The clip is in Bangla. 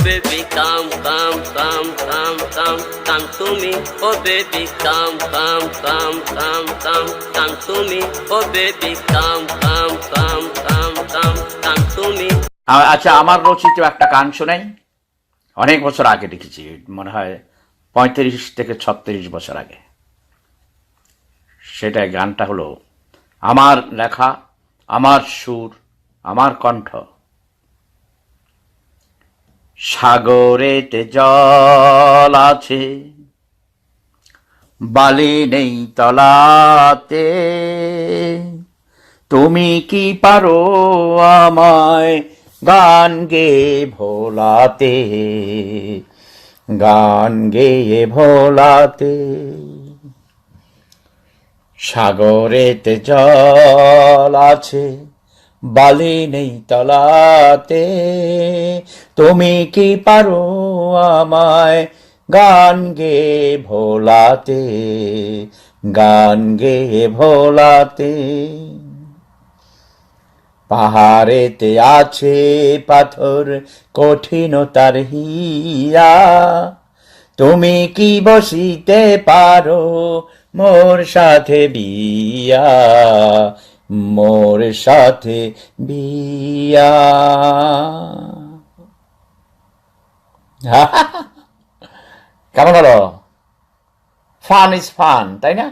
baby come come come come come come to me oh baby come come come come come come to me oh baby come come come come come come to me আচ্ছা আমার রচিত একটা গান শোনাই অনেক বছর আগে লিখেছি মনে হয় 35 থেকে 36 বছর আগে সেটা গানটা হলো আমার লেখা আমার সুর আমার কণ্ঠ সাগরেতে জল আছে বালি নেই তলাতে তুমি কি পারো আমায় গান গেয়ে ভোলাতে গান গেয়ে ভোলাতে সাগরেতে জল আছে বালি নেই তলাতে তুমি কি পারো আমায় গান গেয়ে ভোলাতে গান গেয়ে ভোলাতে পাহাড়েতে আছে পাথর কঠিনতার হিয়া তুমি কি বসিতে পারো মোর সাথে বিয়া মোর সাথে বিয়া কেমন হলো ফান ইজ ফান তাই না